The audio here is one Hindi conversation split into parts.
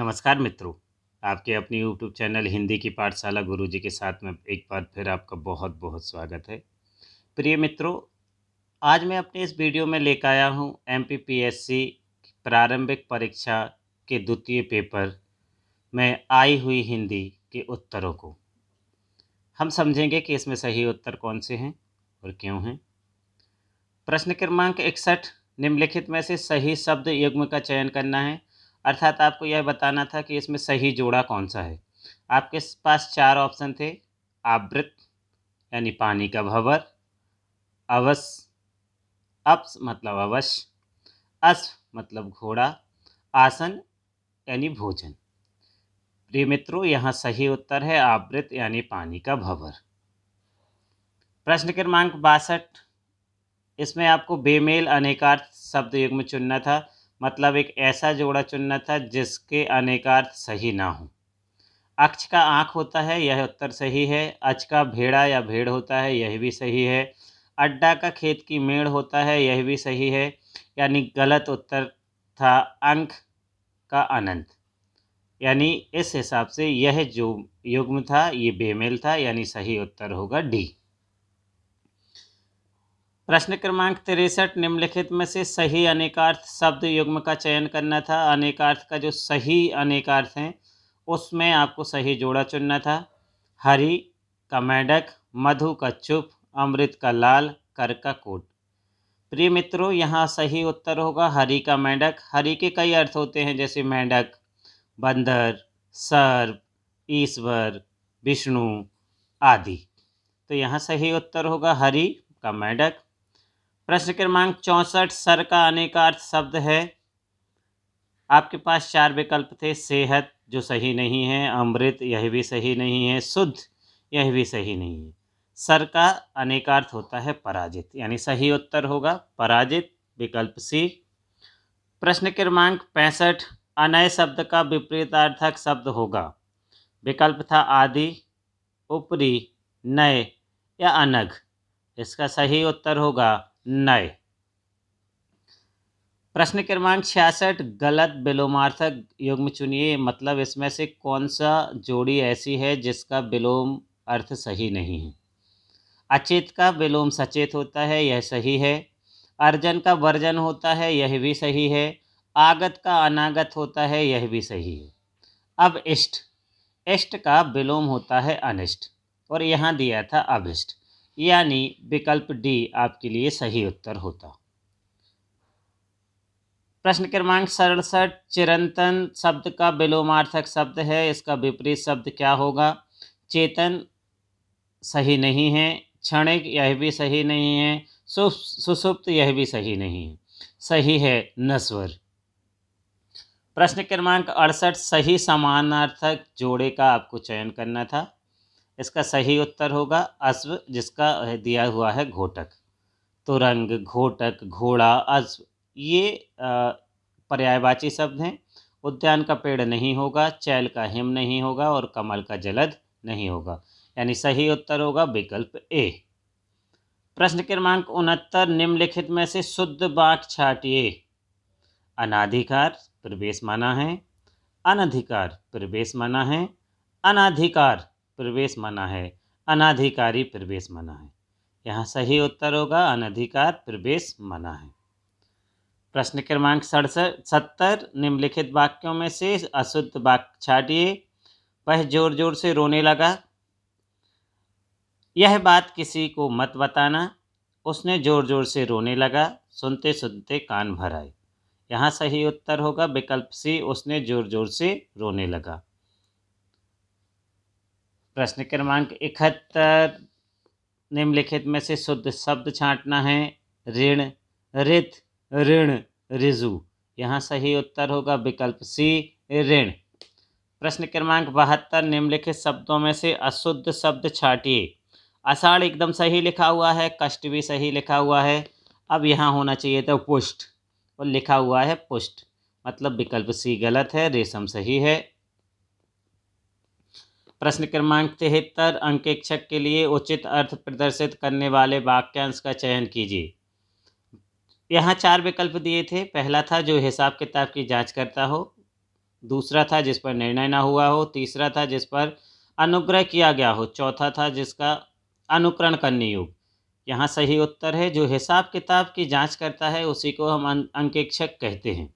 नमस्कार मित्रों, आपके अपनी यूट्यूब चैनल हिंदी की पाठशाला गुरुजी के साथ में एक बार फिर आपका बहुत-बहुत स्वागत है। प्रिय मित्रों, आज मैं अपने इस वीडियो में लेकर आया हूँ एमपीपीएससी प्रारंभिक परीक्षा के द्वितीय पेपर में आई हुई हिंदी के उत्तरों को। हम समझेंगे कि इसमें सही उत्तर कौन से हैं और क्यों हैं। प्रश्न क्रमांक 61, निम्नलिखित में से सही शब्द युग्म का चयन करना है। अर्थात आपको यह बताना था कि इसमें सही जोड़ा कौन सा है। आपके पास 4 ऑप्शन थे। आवृत यानी पानी का भंवर, अवस अप्स मतलब अवश्य, अश्व मतलब घोड़ा, आसन यानी भोजन। प्रिय मित्रों, यहाँ सही उत्तर है आवृत यानी पानी का भंवर। प्रश्न क्रमांक 62, इसमें आपको बेमेल अनेकार्थ शब्द युग्म चुनना था। मतलब एक ऐसा जोड़ा चुनना था जिसके अनेकार्थ सही ना हो। अक्ष का आँख होता है, यह उत्तर सही है। अच का भेड़ा या भेड़ होता है, यह भी सही है। अड्डा का खेत की मेड़ होता है, यह भी सही है। यानी गलत उत्तर था अंक का अनंत। यानी इस हिसाब से यह जो युग्म था ये बेमेल था, यानी सही उत्तर होगा डी। प्रश्न क्रमांक 63, निम्नलिखित में से सही अनेकार्थ शब्द युग्म का चयन करना था। अनेकार्थ का जो सही अनेकार्थ हैं उसमें आपको सही जोड़ा चुनना था। हरि का मेंढक, मधु का चुप, अमृत का लाल, कर का कोट। प्रिय मित्रों, यहाँ सही उत्तर होगा हरि का मेंढक। हरि के कई अर्थ होते हैं, जैसे मेंढक, बंदर, सर्प, ईश्वर, विष्णु आदि। तो यहाँ सही उत्तर होगा हरि का मेंढक। प्रश्न क्रमांक 64, सर का अनेकार्थ शब्द है। आपके पास 4 विकल्प थे। सेहत जो सही नहीं है, अमृत यह भी सही नहीं है, शुद्ध यह भी सही नहीं है। सर का अनेकार्थ होता है पराजित, यानी सही उत्तर होगा पराजित, विकल्प सी। प्रश्न क्रमांक 65, अनय शब्द का विपरीतार्थक शब्द होगा। विकल्प था आदि, ऊपरी, नय या अनग। इसका सही उत्तर होगा नय। प्रश्न क्रमांक 66, गलत विलोमार्थक युग्म चुनिए। मतलब इसमें से कौन सा जोड़ी ऐसी है जिसका विलोम अर्थ सही नहीं है। अचेत का विलोम सचेत होता है, यह सही है। अर्जन का वर्जन होता है, यह भी सही है। आगत का अनागत होता है, यह भी सही है। अब इष्ट, इष्ट का विलोम होता है अनिष्ट, और यहाँ दिया था अभिष्ट, यानी विकल्प डी आपके लिए सही उत्तर होता। प्रश्न क्रमांक 67, चिरंतन शब्द का विलोमार्थक शब्द है, इसका विपरीत शब्द क्या होगा। चेतन सही नहीं है, क्षणिक यह भी सही नहीं है, सुषुप्त यह भी सही नहीं है। सही है नश्वर। प्रश्न क्रमांक 68, सही समानार्थक जोड़े का आपको चयन करना था। इसका सही उत्तर होगा अश्व, जिसका दिया हुआ है घोटक। तुरंग, घोटक, घोड़ा, अश्व ये पर्यायवाची शब्द हैं। उद्यान का पेड़ नहीं होगा, चैल का हिम नहीं होगा और कमल का जलद नहीं होगा, यानी सही उत्तर होगा विकल्प ए। प्रश्न क्रमांक 69, निम्नलिखित में से शुद्ध वाक्य छाटिए। अनाधिकार प्रवेश मना है, अनधिकार प्रवेश मना है, अनाधिकार प्रवेश मना है, अनाधिकारी प्रवेश मना है। यहाँ सही उत्तर होगा अनधिकार प्रवेश मना है। प्रश्न क्रमांक 70, निम्नलिखित वाक्यों में से अशुद्ध वाक्य छाटिए। वह जोर जोर से रोने लगा। यह बात किसी को मत बताना। उसने जोर जोर से रोने लगा। सुनते सुनते कान भर आए। यहाँ सही उत्तर होगा विकल्प सी, उसने जोर जोर से रोने लगा। प्रश्न क्रमांक 71, निम्नलिखित में से शुद्ध शब्द छांटना है। ऋण, रित, ऋण, ऋजु। यहाँ सही उत्तर होगा विकल्प सी, ऋण। प्रश्न क्रमांक 72, निम्नलिखित शब्दों में से अशुद्ध शब्द छाटिए। आषाढ़ एकदम सही लिखा हुआ है, कष्ट भी सही लिखा हुआ है। अब यहाँ होना चाहिए था पुष्ट, और लिखा हुआ है पुष्ट, मतलब विकल्प सी गलत है, रेशम सही है। प्रश्न क्रमांक 73, अंकेक्षक के लिए उचित अर्थ प्रदर्शित करने वाले वाक्यांश का चयन कीजिए। यहाँ 4 विकल्प दिए थे। पहला था जो हिसाब किताब की जांच करता हो, दूसरा था जिस पर निर्णय ना हुआ हो, तीसरा था जिस पर अनुग्रह किया गया हो, चौथा था जिसका अनुकरण करने योग्य। यहाँ सही उत्तर है जो हिसाब किताब की जांच करता है उसी को हम अंकेक्षक कहते हैं।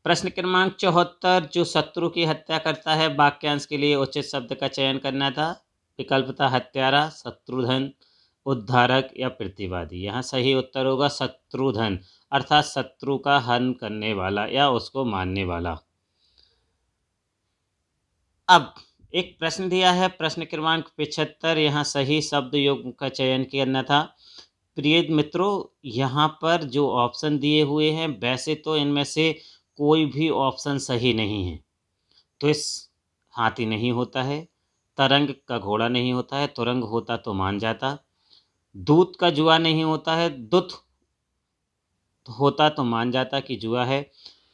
प्रश्न क्रमांक 74, जो शत्रु की हत्या करता है, वाक्यांश के लिए उचित शब्द का चयन करना था। विकल्प था हत्यारा, शत्रुधन, उद्धारक या प्रतिवादी। यहाँ सही उत्तर होगा शत्रुधन, अर्थात शत्रु का हनन करने वाला या उसको मारने वाला। अब एक प्रश्न दिया है, प्रश्न क्रमांक 75, यहाँ सही शब्द युग्म का चयन करना था। प्रिय मित्रों, यहाँ पर जो ऑप्शन दिए हुए हैं वैसे तो इनमें से कोई भी ऑप्शन सही नहीं है। तो इस हाथी नहीं होता है, तरंग का घोड़ा नहीं होता है, तुरंग होता तो मान जाता, दूत का जुआ नहीं होता है, दुत होता तो मान जाता कि जुआ है,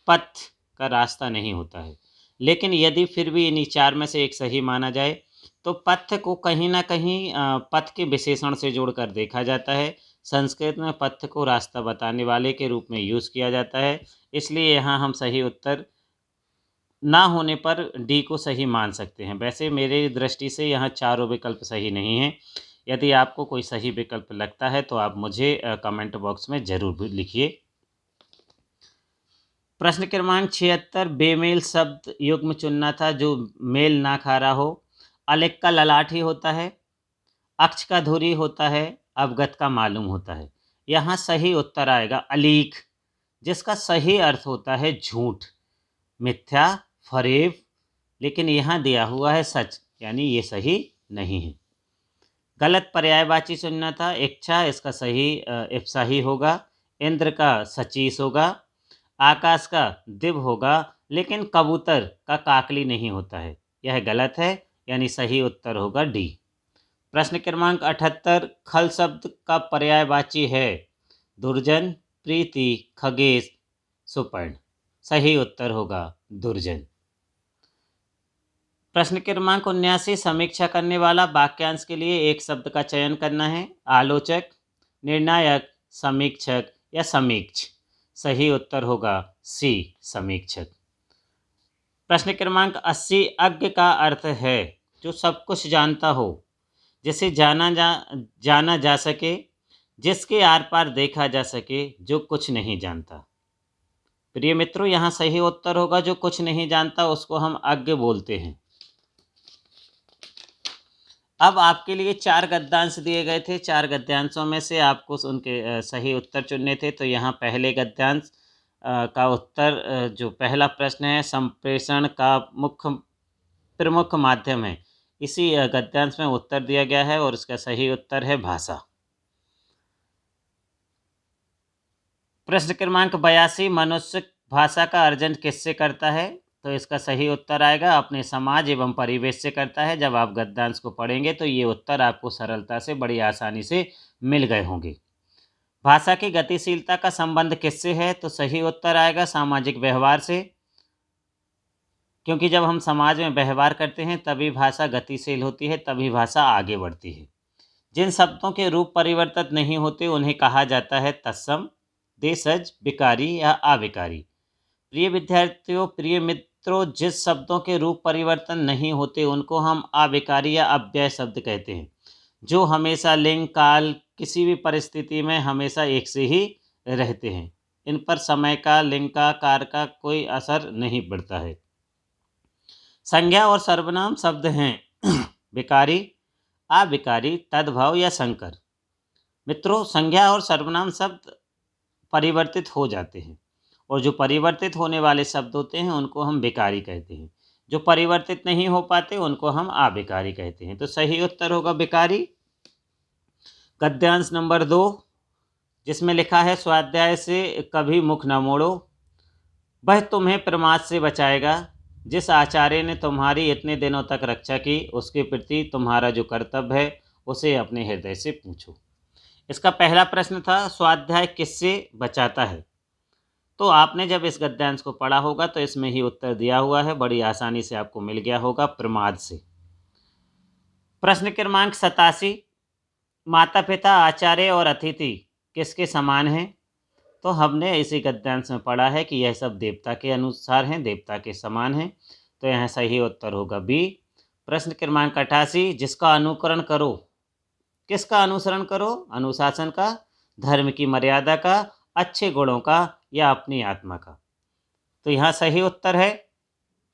पथ का रास्ता नहीं होता है। लेकिन यदि फिर भी इन्हीं चार में से एक सही माना जाए तो पथ को कहीं ना कहीं पथ के विशेषण से जोड़कर देखा जाता है। संस्कृत में पथ को रास्ता बताने वाले के रूप में यूज़ किया जाता है, इसलिए यहाँ हम सही उत्तर ना होने पर डी को सही मान सकते हैं। वैसे मेरी दृष्टि से यहाँ चारों विकल्प सही नहीं हैं। यदि आपको कोई सही विकल्प लगता है तो आप मुझे कमेंट बॉक्स में ज़रूर लिखिए। प्रश्न क्रमांक 76, बेमेल शब्द युग्म चुनना था जो मेल ना खा रहा हो। अलिख का ललाट ही होता है, अक्ष का धुरी होता है, अवगत का मालूम होता है। यहाँ सही उत्तर आएगा अलीख, जिसका सही अर्थ होता है झूठ, मिथ्या, फरेब। लेकिन यहाँ दिया हुआ है सच, यानी ये सही नहीं है। गलत पर्यायवाची चुनना था। इच्छा, इसका सही इप्सा ही होगा। इंद्र का सचीस होगा। आकाश का दिव होगा, लेकिन कबूतर का काकली नहीं होता है, यह गलत है, यानी सही उत्तर होगा डी। प्रश्न क्रमांक 78, खल शब्द का पर्यायवाची है दुर्जन, प्रीति, खगेश, सुपर्ण। सही उत्तर होगा दुर्जन। प्रश्न क्रमांक 79, समीक्षा करने वाला वाक्यांश के लिए एक शब्द का चयन करना है। आलोचक, निर्णायक, समीक्षक या समीक्ष। सही उत्तर होगा सी, समीक्षक। प्रश्न क्रमांक 80, अज्ञ का अर्थ है जो सब कुछ जानता हो, जिसे जाना जा सके, जिसके आर पार देखा जा सके, जो कुछ नहीं जानता। प्रिय मित्रों, यहाँ सही उत्तर होगा जो कुछ नहीं जानता उसको हम अज्ञ बोलते हैं। अब आपके लिए 4 गद्यांश दिए गए थे। 4 गद्यांशों में से आपको उनके सही उत्तर चुनने थे। तो यहाँ पहले गद्यांश का उत्तर, जो पहला प्रश्न है, संप्रेषण का प्रमुख माध्यम है, इसी गद्यांश में उत्तर दिया गया है और इसका सही उत्तर है भाषा। प्रश्न क्रमांक 82, मनुष्य भाषा का अर्जन किससे करता है? तो इसका सही उत्तर आएगा अपने समाज एवं परिवेश से करता है। जब आप गद्यांश को पढ़ेंगे तो ये उत्तर आपको सरलता से, बड़ी आसानी से मिल गए होंगे। भाषा की गतिशीलता का संबंध किससे है? तो सही उत्तर आएगा सामाजिक व्यवहार से, क्योंकि जब हम समाज में व्यवहार करते हैं तभी भाषा गतिशील होती है, तभी भाषा आगे बढ़ती है। जिन शब्दों के रूप परिवर्तित नहीं होते उन्हें कहा जाता है तत्सम, देशज, विकारी या अविकारी। प्रिय विद्यार्थियों, प्रिय मित्रों, जिस शब्दों के रूप परिवर्तन नहीं होते उनको हम अविकारी या अव्यय शब्द कहते हैं, जो हमेशा लिंग काल किसी भी परिस्थिति में हमेशा एक से ही रहते हैं। इन पर समय का, लिंग का, काल का कोई असर नहीं पड़ता है। संज्ञा और सर्वनाम शब्द हैं विकारी, अविकारी, तद्भव या संकर। मित्रों, संज्ञा और सर्वनाम शब्द परिवर्तित हो जाते हैं और जो परिवर्तित होने वाले शब्द होते हैं उनको हम विकारी कहते हैं। जो परिवर्तित नहीं हो पाते उनको हम अविकारी कहते हैं। तो सही उत्तर होगा विकारी। गद्यांश नंबर 2, जिसमें लिखा है स्वाध्याय से कभी मुख न मोड़ो, वह तुम्हें प्रमाद से बचाएगा। जिस आचार्य ने तुम्हारी इतने दिनों तक रक्षा की उसके प्रति तुम्हारा जो कर्तव्य है उसे अपने हृदय से पूछो। इसका पहला प्रश्न था स्वाध्याय किससे बचाता है। तो आपने जब इस गद्यांश को पढ़ा होगा तो इसमें ही उत्तर दिया हुआ है, बड़ी आसानी से आपको मिल गया होगा, प्रमाद से। प्रश्न क्रमांक 87, माता पिता, आचार्य और अतिथि किसके समान हैं? तो हमने इसी गद्यांश में पढ़ा है कि यह सब देवता के अनुसार हैं, देवता के समान हैं। तो यहाँ सही उत्तर होगा बी। प्रश्न क्रमांक 88, जिसका अनुकरण करो। किसका अनुसरण करो? अनुशासन का, धर्म की मर्यादा का, अच्छे गुणों का, या अपनी आत्मा का। तो यहाँ सही उत्तर है